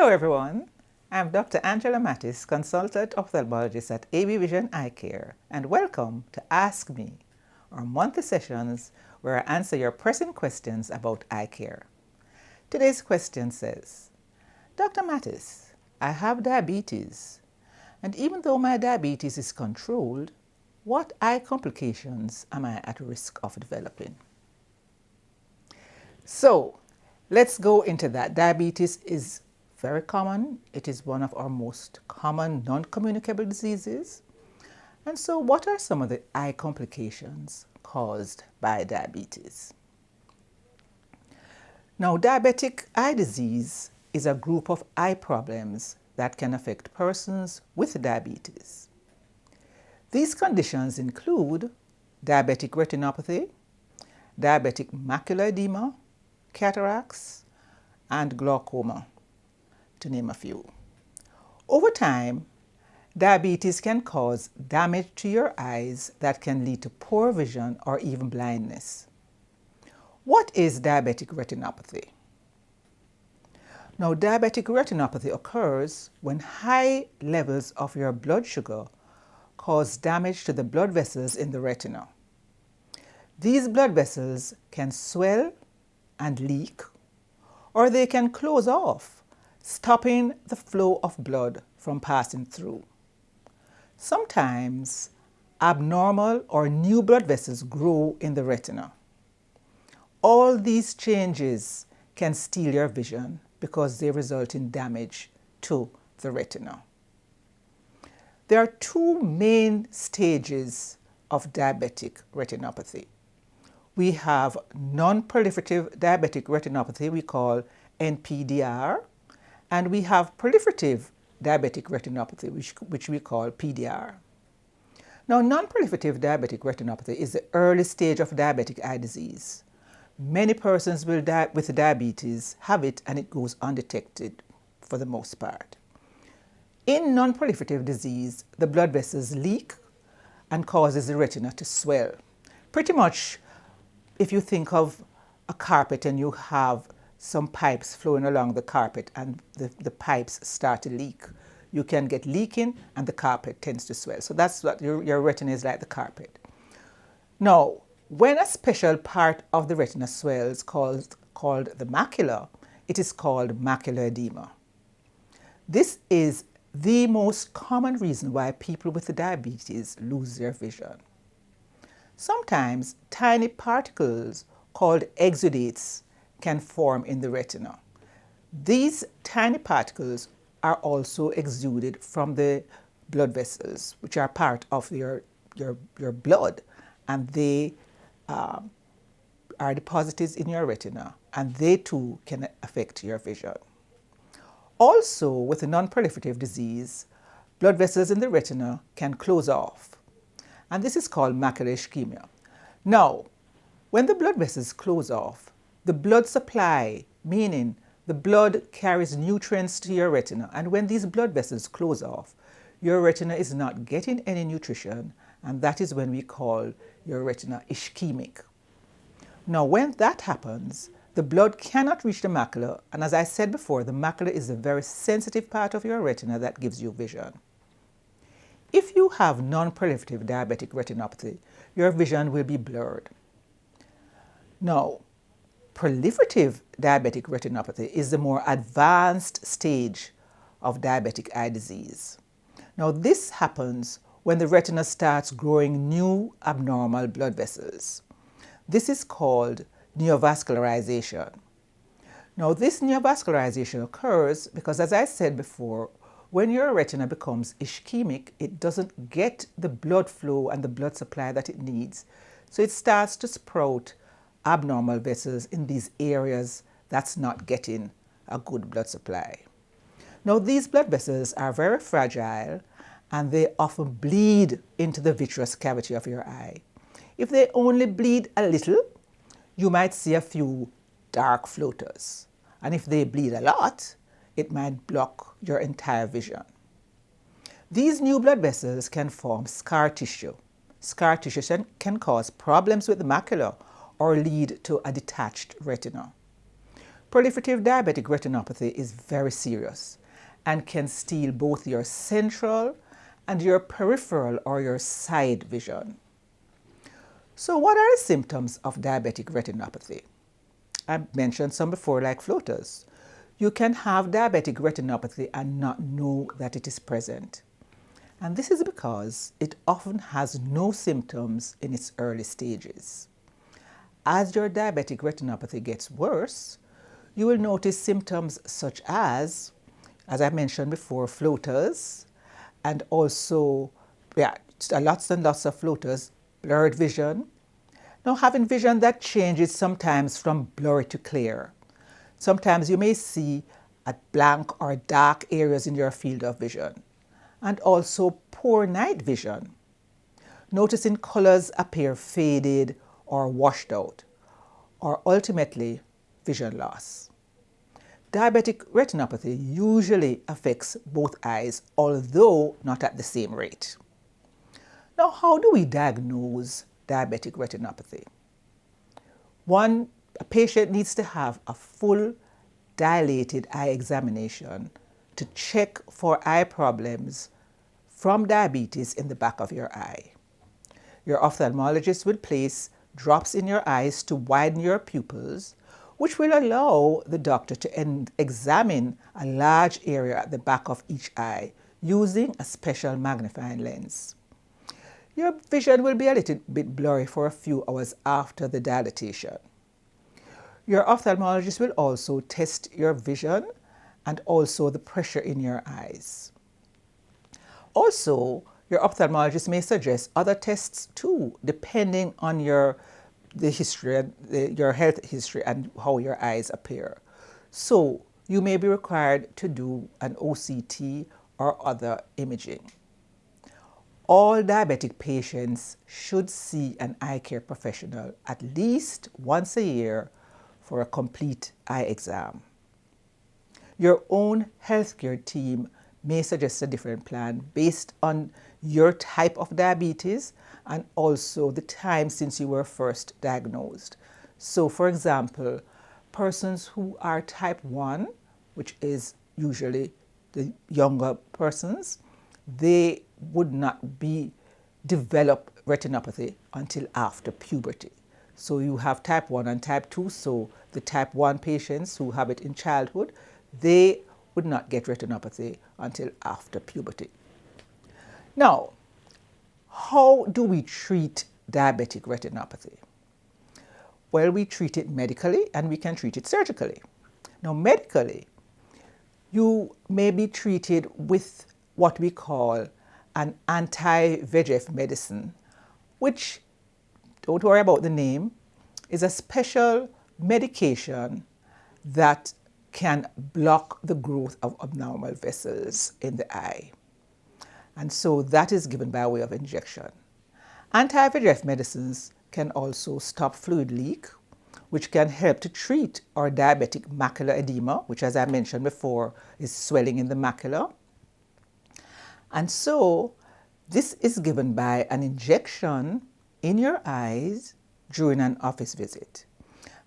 Hello everyone, I'm Dr. Angela Mattis, Consultant Ophthalmologist at AB Vision Eye Care, and welcome to Ask Me, our monthly sessions where I answer your pressing questions about eye care. Today's question says, Dr. Mattis, I have diabetes, and even though my diabetes is controlled, what eye complications am I at risk of developing? So, let's go into that. Diabetes is very common. It is one of our most common non-communicable diseases. And so what are some of the eye complications caused by diabetes? Now, diabetic eye disease is a group of eye problems that can affect persons with diabetes. These conditions include diabetic retinopathy, diabetic macular edema, cataracts, and glaucoma, to name a few. Over time, diabetes can cause damage to your eyes that can lead to poor vision or even blindness. What is diabetic retinopathy? Now, diabetic retinopathy occurs when high levels of your blood sugar cause damage to the blood vessels in the retina. These blood vessels can swell and leak, or they can close off, stopping the flow of blood from passing through. Sometimes abnormal or new blood vessels grow in the retina. All these changes can steal your vision because they result in damage to the retina. There are two main stages of diabetic retinopathy. We have non-proliferative diabetic retinopathy we call NPDR, and we have proliferative diabetic retinopathy which we call PDR. Now, non-proliferative diabetic retinopathy is the early stage of diabetic eye disease. Many persons with diabetes have it and it goes undetected for the most part. In non-proliferative disease, the blood vessels leak and causes the retina to swell. Pretty much, if you think of a carpet and you have some pipes flowing along the carpet and the pipes start to leak, you can get leaking and the carpet tends to swell. So that's what your retina is like, the carpet. Now, when a special part of the retina swells called the macula, it is called macular edema. This is the most common reason why people with diabetes lose their vision. Sometimes tiny particles called exudates can form in the retina. These tiny particles are also exuded from the blood vessels, which are part of your blood, and they are deposited in your retina, and they too can affect your vision. Also, with a non-proliferative disease, blood vessels in the retina can close off, and this is called macular ischemia. Now, when the blood vessels close off, the blood supply, meaning the blood carries nutrients to your retina, and when these blood vessels close off, your retina is not getting any nutrition, and that is when we call your retina ischemic. Now, when that happens, the blood cannot reach the macula, and as I said before, the macula is a very sensitive part of your retina that gives you vision. If you have non-proliferative diabetic retinopathy, your vision will be blurred. Now, proliferative diabetic retinopathy is the more advanced stage of diabetic eye disease. Now, this happens when the retina starts growing new abnormal blood vessels. This is called neovascularization. Now, this neovascularization occurs because, as I said before, when your retina becomes ischemic, it doesn't get the blood flow and the blood supply that it needs. So it starts to sprout abnormal vessels in these areas that's not getting a good blood supply. Now, these blood vessels are very fragile and they often bleed into the vitreous cavity of your eye. If they only bleed a little, you might see a few dark floaters. And if they bleed a lot, it might block your entire vision. These new blood vessels can form scar tissue. Scar tissue can cause problems with the macula or lead to a detached retina. Proliferative diabetic retinopathy is very serious and can steal both your central and your peripheral or your side vision. So what are the symptoms of diabetic retinopathy? I mentioned some before, like floaters. You can have diabetic retinopathy and not know that it is present. And this is because it often has no symptoms in its early stages. As your diabetic retinopathy gets worse, you will notice symptoms such as I mentioned before, floaters, and also, lots and lots of floaters, blurred vision. Now, having vision that changes sometimes from blurry to clear. Sometimes you may see blank or dark areas in your field of vision, and also poor night vision. Noticing colors appear faded or washed out, or ultimately vision loss. Diabetic retinopathy usually affects both eyes, although not at the same rate. Now, how do we diagnose diabetic retinopathy? A patient needs to have a full dilated eye examination to check for eye problems from diabetes in the back of your eye. Your ophthalmologist will place drops in your eyes to widen your pupils, which will allow the doctor to examine a large area at the back of each eye using a special magnifying lens. Your vision will be a little bit blurry for a few hours after the dilatation. Your ophthalmologist will also test your vision and also the pressure in your eyes. Also, your ophthalmologist may suggest other tests too, depending on your health history and how your eyes appear. So you may be required to do an OCT or other imaging. All diabetic patients should see an eye care professional at least once a year for a complete eye exam. Your own healthcare team may suggest a different plan based on your type of diabetes and also the time since you were first diagnosed. So, for example, persons who are type 1, which is usually the younger persons, they would not develop retinopathy until after puberty. So you have type 1 and type 2, so the type 1 patients who have it in childhood, they would not get retinopathy until after puberty. Now, how do we treat diabetic retinopathy? Well, we treat it medically and we can treat it surgically. Now, medically, you may be treated with what we call an anti-VEGF medicine, which, don't worry about the name, is a special medication that can block the growth of abnormal vessels in the eye. And so that is given by way of injection. Anti-VEGF medicines can also stop fluid leak, which can help to treat our diabetic macular edema, which, as I mentioned before, is swelling in the macula. And so this is given by an injection in your eyes during an office visit.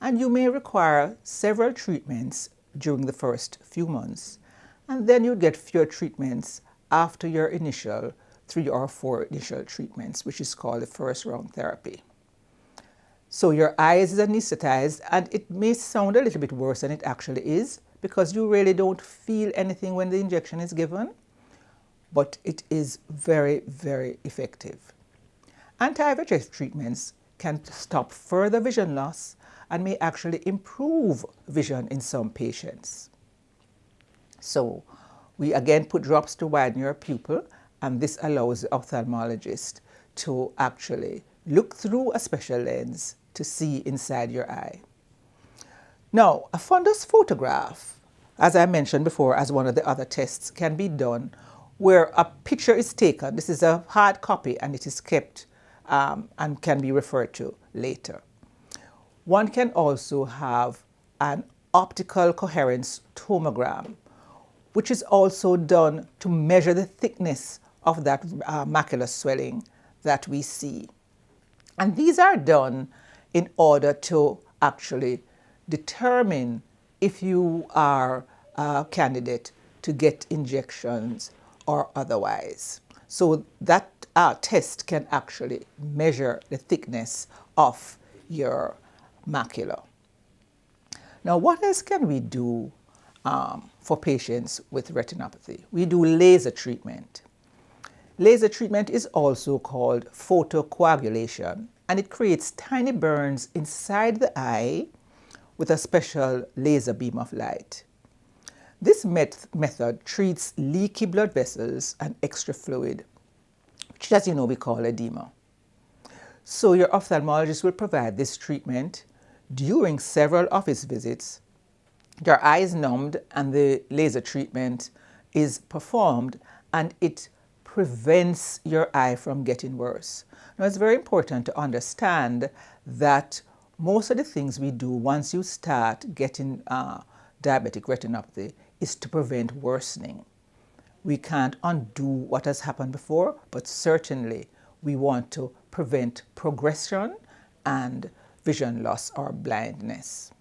And you may require several treatments during the first few months, and then you get fewer treatments after your initial 3 or 4 initial treatments, which is called the first round therapy. So your eyes is anesthetized, and it may sound a little bit worse than it actually is because you really don't feel anything when the injection is given, but it is very, very effective. Anti-VEGF treatments can stop further vision loss and may actually improve vision in some patients. So we again put drops to widen your pupil, and this allows the ophthalmologist to actually look through a special lens to see inside your eye. Now, a fundus photograph, as I mentioned before, as one of the other tests, can be done where a picture is taken. This is a hard copy and it is kept and can be referred to later. One can also have an optical coherence tomogram, which is also done to measure the thickness of that macular swelling that we see. And these are done in order to actually determine if you are a candidate to get injections or otherwise. So that test can actually measure the thickness of your macula. Now, what else can we do for patients with retinopathy? We do laser treatment. Laser treatment is also called photocoagulation, and it creates tiny burns inside the eye with a special laser beam of light. This method treats leaky blood vessels and extra fluid, which, as you know, we call edema. So your ophthalmologist will provide this treatment during several office visits. Your eye is numbed and the laser treatment is performed, and it prevents your eye from getting worse. Now, it's very important to understand that most of the things we do once you start getting diabetic retinopathy is to prevent worsening. We can't undo what has happened before, but certainly we want to prevent progression and vision loss or blindness.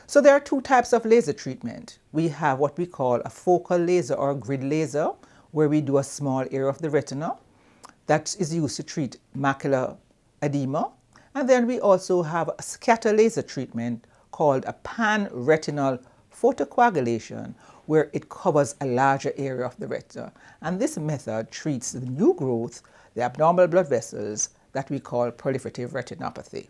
So there are two types of laser treatment. We have what we call a focal laser or grid laser, where we do a small area of the retina that is used to treat macular edema. And then we also have a scatter laser treatment called a pan-retinal photocoagulation, where it covers a larger area of the retina. And this method treats the new growth, the abnormal blood vessels that we call proliferative retinopathy.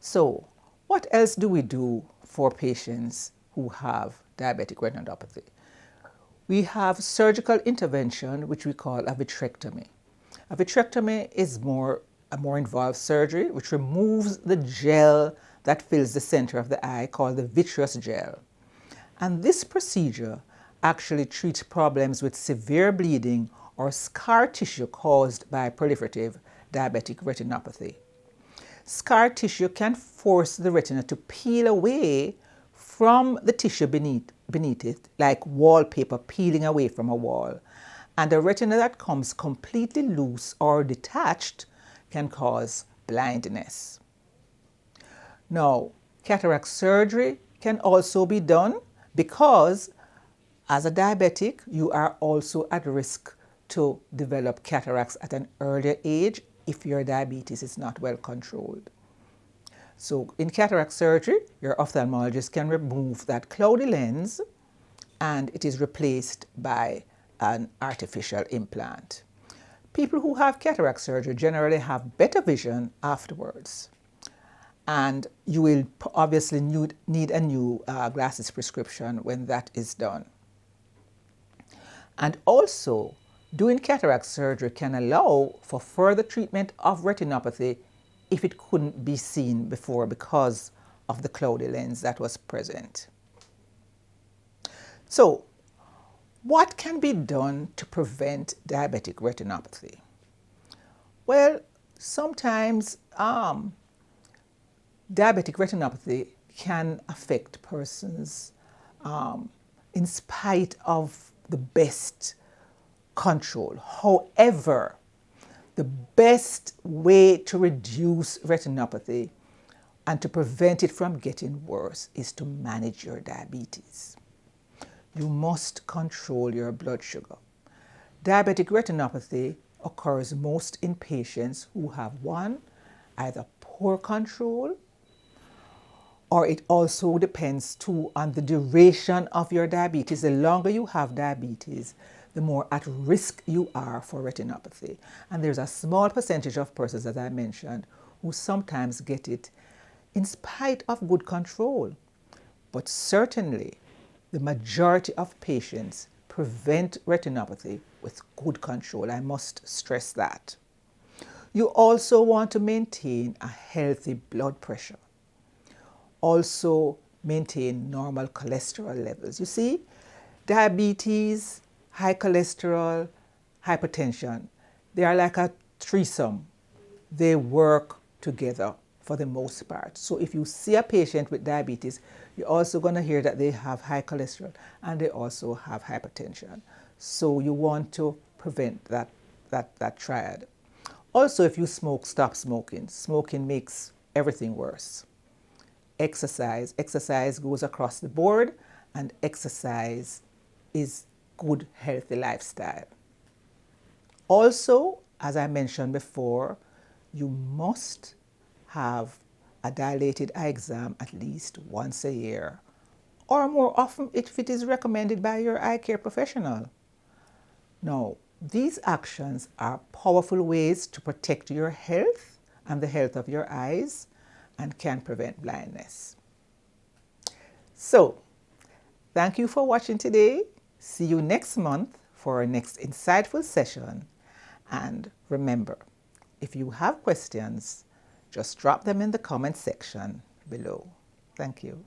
So, what else do we do for patients who have diabetic retinopathy? We have surgical intervention, which we call a vitrectomy. A vitrectomy is a more involved surgery which removes the gel that fills the center of the eye, called the vitreous gel. And this procedure actually treats problems with severe bleeding or scar tissue caused by proliferative diabetic retinopathy. Scar tissue can force the retina to peel away from the tissue beneath it, like wallpaper peeling away from a wall. And a retina that comes completely loose or detached can cause blindness. Now, cataract surgery can also be done because as a diabetic, you are also at risk to develop cataracts at an earlier age if your diabetes is not well controlled. So in cataract surgery, your ophthalmologist can remove that cloudy lens and it is replaced by an artificial implant. People who have cataract surgery generally have better vision afterwards. And you will obviously need a new glasses prescription when that is done. And also, doing cataract surgery can allow for further treatment of retinopathy if it couldn't be seen before because of the cloudy lens that was present. So, what can be done to prevent diabetic retinopathy? Well, sometimes diabetic retinopathy can affect persons in spite of the best control. However, the best way to reduce retinopathy and to prevent it from getting worse is to manage your diabetes. You must control your blood sugar. Diabetic retinopathy occurs most in patients who have either poor control, or it also depends too on the duration of your diabetes. The longer you have diabetes, the more at risk you are for retinopathy. And there's a small percentage of persons, as I mentioned, who sometimes get it in spite of good control. But certainly, the majority of patients prevent retinopathy with good control. I must stress that. You also want to maintain a healthy blood pressure. Also maintain normal cholesterol levels. You see, diabetes, high cholesterol, hypertension, they are like a threesome. They work together for the most part. So if you see a patient with diabetes, you're also going to hear that they have high cholesterol and they also have hypertension. So you want to prevent that triad. Also, if you smoke, stop smoking. Smoking makes everything worse. exercise. Exercise goes across the board, and exercise is good, healthy lifestyle. Also, as I mentioned before, you must have a dilated eye exam at least once a year, or more often if it is recommended by your eye care professional. Now, these actions are powerful ways to protect your health and the health of your eyes and can prevent blindness. So, thank you for watching today. See you next month for our next insightful session. And remember, if you have questions, just drop them in the comment section below. Thank you.